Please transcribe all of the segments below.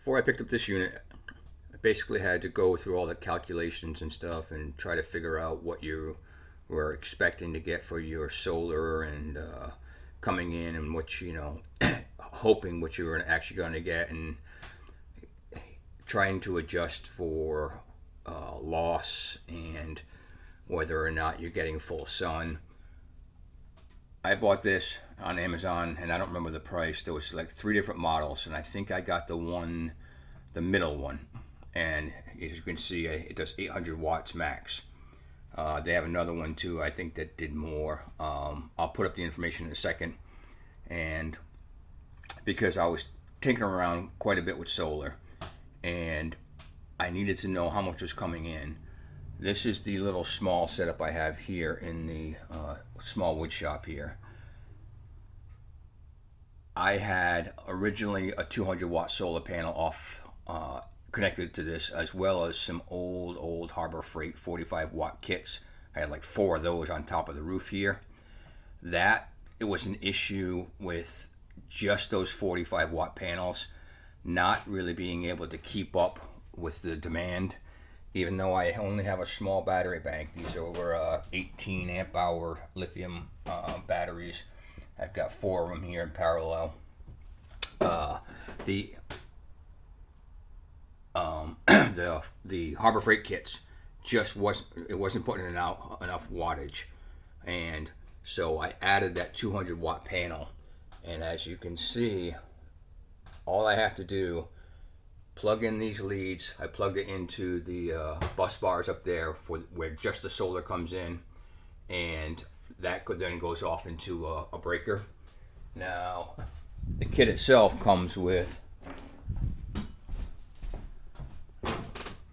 before I picked up this unit, I basically had to go through all the calculations and stuff and try to figure out what you were expecting to get for your solar and coming in and what hoping what you were actually going to get, and trying to adjust for loss and whether or not you're getting full sun. I bought this on Amazon and I don't remember the price. There was like 3 different models, and I think I got the middle one. And as you can see, it does 800 watts max. They have another one too, I think, that did more. I'll put up the information in a second. And because I was tinkering around quite a bit with solar, and I needed to know how much was coming in. This is the little small setup I have here in the small wood shop here. I had originally a 200 watt solar panel off connected to this, as well as some old Harbor Freight 45 watt kits. I had like 4 of those on top of the roof here. It was an issue with just those 45 watt panels not really being able to keep up with the demand, even though I only have a small battery bank. These are over 18 amp hour lithium batteries. I've got 4 of them here in parallel. The the Harbor Freight kits just wasn't putting out enough wattage, and so I added that 200 watt panel. And as you can see, all I have to do, plug in these leads. I plugged it into the bus bars up there for where just the solar comes in, and that then goes off into a breaker. Now, the kit itself comes with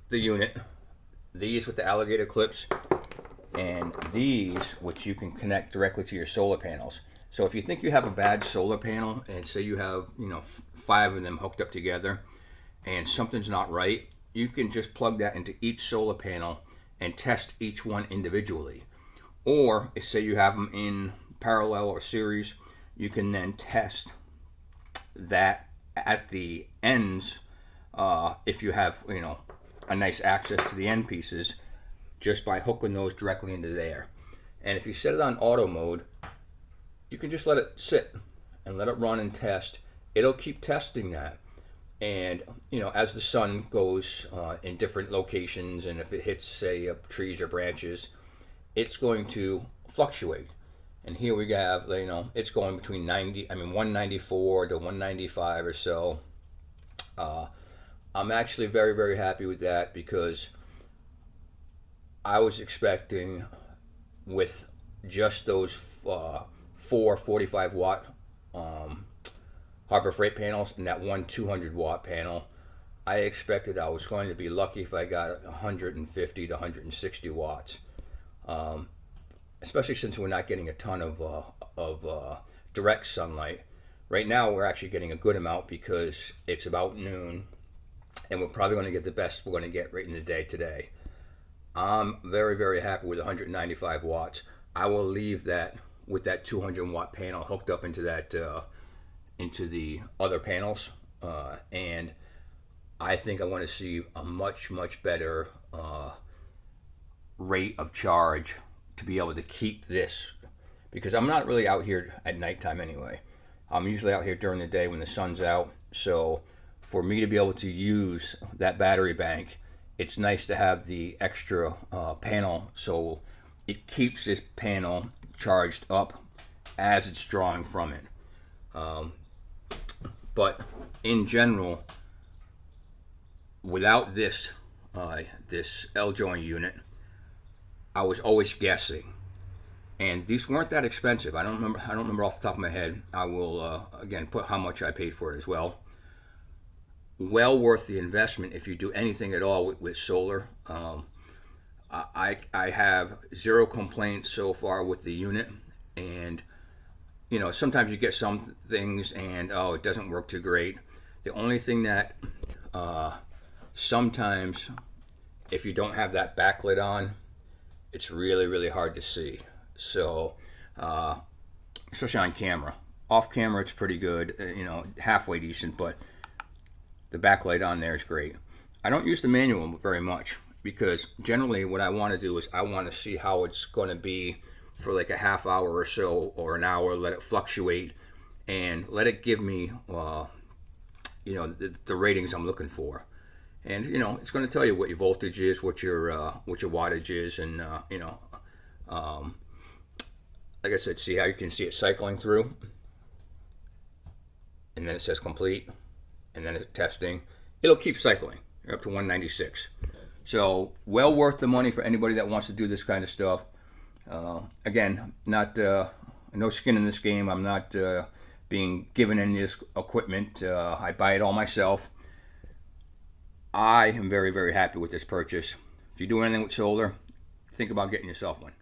the unit, these with the alligator clips, and these which you can connect directly to your solar panels. So if you think you have a bad solar panel, and say you have 5 of them hooked up together and something's not right, you can just plug that into each solar panel and test each one individually. Or say you have them in parallel or series, you can then test that at the ends, if you have a nice access to the end pieces, just by hooking those directly into there. And if you set it on auto mode, you can just let it sit and let it run and test. It'll keep testing that. And as the sun goes in different locations, and if it hits, say, trees or branches, it's going to fluctuate. And here we have, it's going between 194 to 195 or so. I'm actually very, very happy with that, because I was expecting, with just those 4 45 watt Harbor Freight panels and that one 200 watt panel, I expected I was going to be lucky if I got 150 to 160 watts. Especially since we're not getting a ton of direct sunlight. Right now we're actually getting a good amount because it's about noon, and we're probably going to get the best we're going to get right in the day today. I'm very, very happy with 195 watts. I will leave that with that 200 watt panel hooked up into that into the other panels, and I think I want to see a much better rate of charge to be able to keep this, because I'm not really out here at nighttime anyway. I'm usually out here during the day when the sun's out. So for me to be able to use that battery bank, it's nice to have the extra panel, so it keeps this panel charged up as it's drawing from it. But in general, without this L-joint unit, I was always guessing, and these weren't that expensive. I don't remember off the top of my head. I will again put how much I paid for it as well. Well worth the investment if you do anything at all with solar. I have 0 complaints so far with the unit, and sometimes you get some things and it doesn't work too great. The only thing that sometimes, if you don't have that backlit on, it's really hard to see. So especially on camera. Off camera it's pretty good, halfway decent, but The backlight on there is great. I don't use the manual very much because generally what I want to do is I want to see how it's going to be for like a half hour or so or an hour, let it fluctuate and let it give me the ratings I'm looking for. And it's going to tell you what your voltage is, what your wattage is, and like I said, see how you can see it cycling through, and then it says complete, and then it's testing. It'll keep cycling. You're up to 196. So well worth the money for anybody that wants to do this kind of stuff. Again, not no skin in this game. I'm not being given any of this equipment. I buy it all myself. I am very, very happy with this purchase. If you do anything with solar, think about getting yourself one.